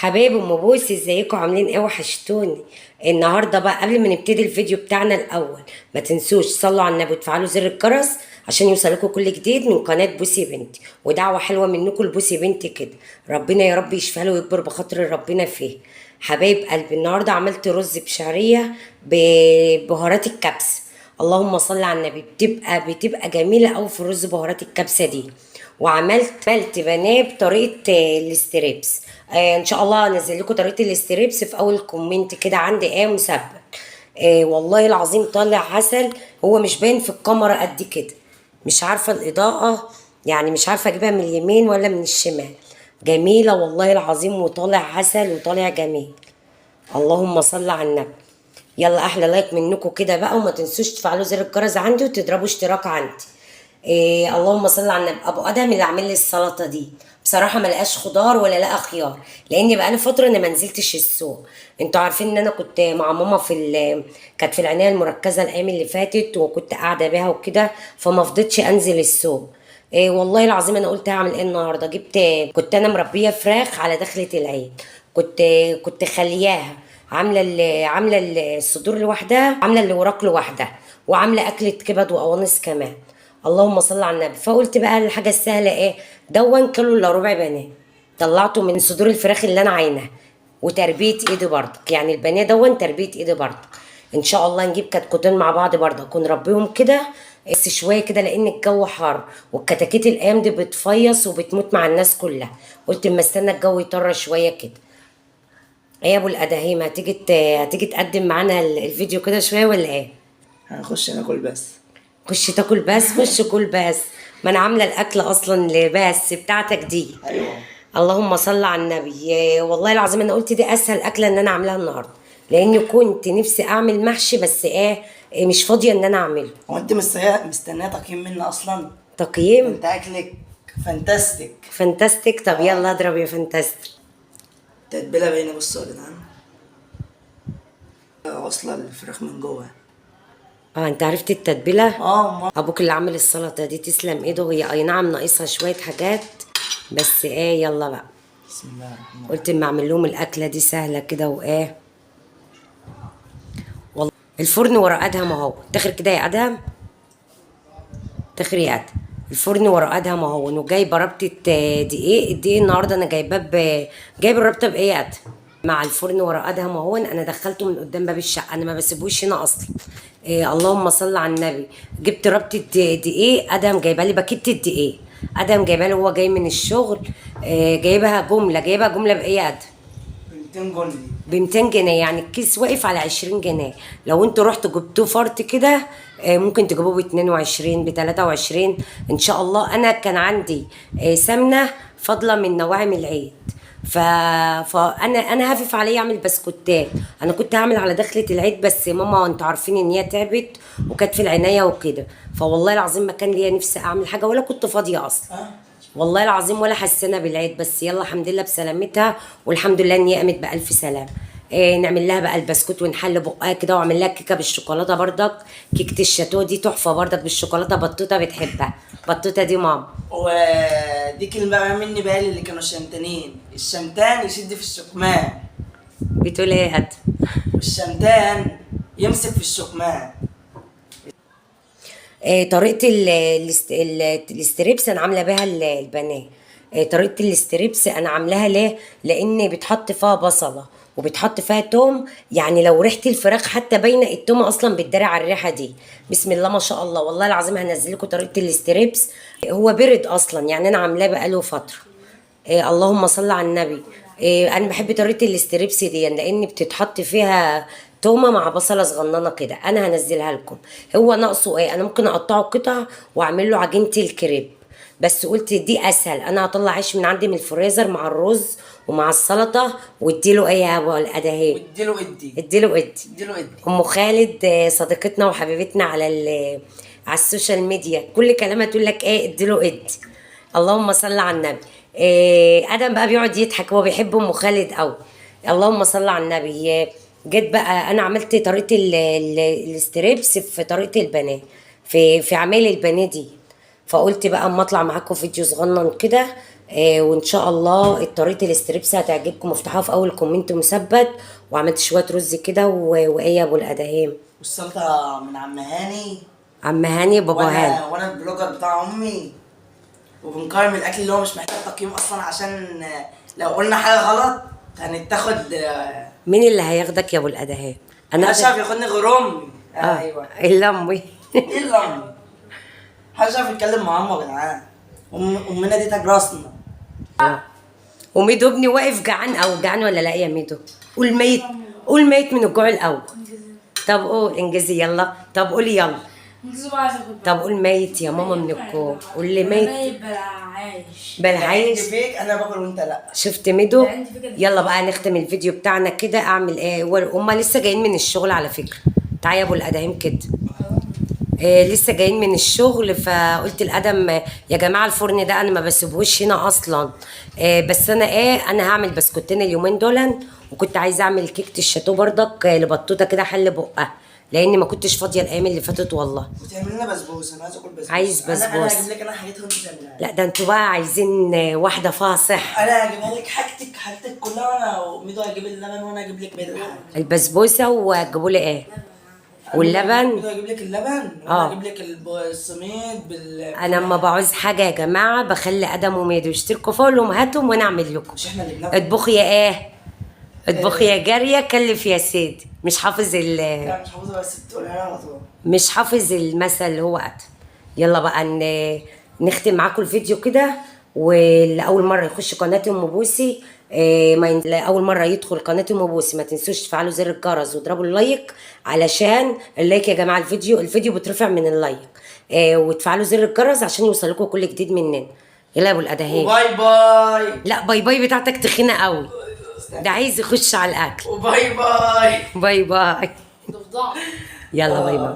حبايب ام بوسي، ازيكم؟ عاملين ايه؟ وحشتوني. النهارده بقى قبل ما نبتدي الفيديو بتاعنا الاول، ما تنسوش تصلوا على النبي وتفعلوا زر الجرس عشان يوصلكم كل جديد من قناه بوسي بنتي. ودعوه حلوه منكم لبوسي بنتي كده، ربنا يا رب يشفيها له ويكبر بخاطر ربنا فيه. حبايب قلبي، النهارده عملت رز بشعريه ببهارات الكبسه. اللهم صل على النبي. بتبقى جميله قوي في الرز بهارات الكبسه دي. وعملت بانيه بطريقه الاستريبس. ان شاء الله انزل لكم طريقه الاستريبس في اول كومنت كده عندي مثبت. والله العظيم طالع عسل. هو مش باين في الكاميرا قد كده، مش عارفه الاضاءه، يعني مش عارفه اجيبها من اليمين ولا من الشمال. جميله والله العظيم، وطالع عسل وطالع جميل. اللهم صل على النبي. يلا احلى لايك منكم كده بقى، وما تنسوش تفعلوا زر الجرس عندي وتضربوا اشتراك عندي. اللهم صل على النبي. ابو ادهم اللي عامل لي السلطه دي بصراحه ما لقاش خضار ولا لقى خيار، لاني بقى لي فتره انا ما نزلتش السوق. انتوا عارفين ان انا كنت مع ماما كانت في العنايه المركزه الايام اللي فاتت، وكنت قاعده بيها وكده، فما فضيتش انزل السوق. والله العظيم انا قلت هعمل ايه النهارده. كنت انا مربيه فراخ على دخله العيد. كنت كنت خلياها عامله الصدور لوحدها، عامله اللي وراك لوحدها، وعامله اكله كبد وقوانص كمان. اللهم صل على النبي. فقلت بقى الحاجه السهله ايه، دون كيلو الا ربع بانيه. طلعته من صدور الفراخ اللي انا عايناها، وتربيه ايدي برضك، يعني البانيه دون تربيه ايدي برضك. ان شاء الله نجيب كتكوتين مع بعض برضك ونربيهم كده، بس شويه كده لان الجو حار، والكتاكيت الايام دي بتفيص وبتموت مع الناس كلها. قلت اما استنى الجو يطر شويه كده. ايه يا ابو الاداهيم، هتيجي تقدم معانا الفيديو كده شويه ولا ايه؟ هنخش ناكل بس. خش تاكل بس، خش كل بس. ما انا عامله الاكل اصلا بس بتاعتك دي. ايوه. اللهم صل على النبي. والله العظيم انا قلت دي اسهل اكله ان انا اعملها النهارده، لاني كنت نفسي اعمل محشي بس مش فاضيه ان انا اعمله. هو انت مستنيه تقييم منا اصلا؟ تقييم؟ انت اكلك فانتاستيك. فانتاستيك. طب يلا اضرب يا فانتاستيك. التتبيله باينه، بصوا يا جدعان، واصله الفراخ من جوه. انت عرفت التتبيله؟ ما ابوك اللي عامل السلطه دي تسلم ايده. هي اي نعم ناقصها شويه حاجات، بس يلا بقى. بسم الله الرحمن الرحيم. قلت اما اعمل لهم الاكله دي سهله كده والله. الفرن ورا ادهم اهو، تاخر كده يا ادهم، تاخر يا ادهم. الفرن ورا ادهم اهو، وجايبه ربطه الدقيق النهارده انا جايبه الربطه بايه يا ادهم؟ مع الفرن ورا ادهم اهو، انا دخلته من قدام باب الشقه، انا ما بسيبوش هنا اصلا. اللهم صل على النبي. جبت ربطه دقيق، ادهم جايبه لي باكيت الدقيق. ادهم جايبه لي وهو جاي من الشغل. جايبها جمله بايه يا ادهم؟ 200 جنيه. ب 200 جنيه، يعني الكيس واقف على 20 جنيه. لو انتوا رحتوا جبتوه فرط كده ممكن تجيبوه ب 22 ب 23 ان شاء الله. انا كان عندي سمنه فاضله من نواعم العيد، فانا هفف عليا اعمل بسكوتات. انا كنت هعمل على دخله العيد، بس ماما انتوا عارفين ان هي تعبت وكانت في العنايه وكده، فوالله العظيم ما كان ليا نفسي اعمل حاجه ولا كنت فاضيه اصلا. والله العظيم ولا حسينا بالعيد، بس يلا الحمد لله بسلامتها، والحمد لله ان هي قامت بألف سلام. نعمل لها بقى البسكوت ونحل بقها كده، واعمل لها كيكه بالشوكولاته بردك. كيكه الشاتو دي تحفه بردك بالشوكولاته، بطوطه بتحبها. بطوطه دي ماما. ودي كلمه بقى مني بقى اللي كانوا شمتانين، الشمتان يشد في الشكمان، بتقول ايه يا ادم؟ والشمتان يمسك في الشكمان. طريقة الاستريبس أنا عاملة بيها البانيه. طريقة الاستريبس أنا عاملاها ليه؟ لأن بتحط فيها بصلة وبتحط فيها توم، يعني لو ريحة الفراخ حتى باينة، التومة أصلا بتداري على الريحة دي. بسم الله ما شاء الله. والله العظيم هنزل لكم طريقة الاستريبس. هو برد أصلا، يعني أنا عاملاه بقاله فترة. اللهم صل على النبي. انا بحب طريقه الاستريبس دي لان بتتحط فيها تومه مع بصله صغننه كده. انا هنزلها لكم. هو ناقصه انا ممكن اقطعه قطع واعمل له عجينه الكريب، بس قلت دي اسهل. انا هطلع عيش من عندي من الفريزر مع الرز ومع السلطه، واديله يا ابو الاداهي. واديله ادي. اديله ادي. اديله ادي. ام خالد صديقتنا وحبيبتنا على السوشيال ميديا، كل كلامها تقول لك اديله ادي. اللهم صل على النبي. ادم بقى بيقعد يضحك، هو بيحب ام خالد قوي. اللهم صل على النبي. جيت بقى انا عملت طريقه الاستريبس في طريقه البانيه، في عمايل البانيه دي. فقلت بقى اما اطلع معاكم فيديو صغنن كده وان شاء الله طريقه الاستريبس هتعجبكم، افتحوها في اول كومنت مثبت. وعملت شويه رز كده وايه يا ابو الادهام. والسلطه من عم هاني. عم هاني بابا هاني. وانا البلوجر بتاع امي. وبنقيم الاكل اللي هو مش محتاج تقييم اصلا، عشان لو قلنا حاجه غلط هنتاخد. مين اللي هياخدك يا ابو الادهام؟ انا شايف ياخدني غير امي. ايوه الا امي. ايه اللي امي؟ محدش عارف يتكلم مع امه يا جدعان. امنا دي تاج راسنا. وميدو ابني واقف جعان او جعان ولا لا يا ميدو؟ قول ميت، قول ميت من الجوع الاول. طب قول انجزي يلا، طب قولي يلا. طب قول ميت يا ماما من الجوع، قول لي ميت. بالعيش. فيك انا باكل وانت لا. شفت ميدو؟ يلا بقى نختم الفيديو بتاعنا كده. اعمل ايه؟ هما لسه جايين من الشغل على فكره. تعالى يا ابو الادهم كده. لسه جايين من الشغل، فقلت الادم يا جماعه الفرن ده انا ما بسيبهوش هنا اصلا. بس انا هعمل بسكوتين اليومين دول. وكنت عايزه اعمل كيكه الشاتو بردك لبطوطه كده حل بقها، لاني ما كنتش فاضيه الايام اللي فاتت والله. وتعمل لنا بسبوسه، انا عايز اكل بسبوسه. عايز بسبوسه. انا هجيب لك انا حاجات وانت تعملها. لا ده انتوا بقى عايزين واحده فيها صحه. انا هجيبها لك حاجتك كلها، انا وميدو هيجيب اللبن وانا هجيب لك بيض الحاجه. البسبوسه وهتجيبوا لي ايه؟ واللبن. ميدو هجيب لك اللبن وانا هجيب لك السميد انا لما بعوز حاجه يا جماعه بخلي ادم وميدو يشتركوا فيهم لهم هاتهم وانا اعمل لكم. مش احنا اللي بناكل. اطبخي يا ايه؟ اطبخي يا جاريه كلف يا سيدي. مش حافظ لا مش حافظها، بس بتقولها لي على طول. مش حافظ المثل اللي هو قتل. يلا بقى نختم معاكم الفيديو كده. واللي اول مره يخش قناه ام بوسي، اول مره يدخل قناه ام بوسي، ما تنسوش تفعلوا زر الجرس واضربوا اللايك، علشان اللايك يا جماعه الفيديو بترفع من اللايك. وتفعلوا زر الجرس عشان يوصلكم كل جديد مننا. يلا يا ابو الادهان. باي باي. لا باي باي بتاعتك تخينه قوي، ده عايز يخش على الاكل. وباي باي. باي باي. يلا باي باي.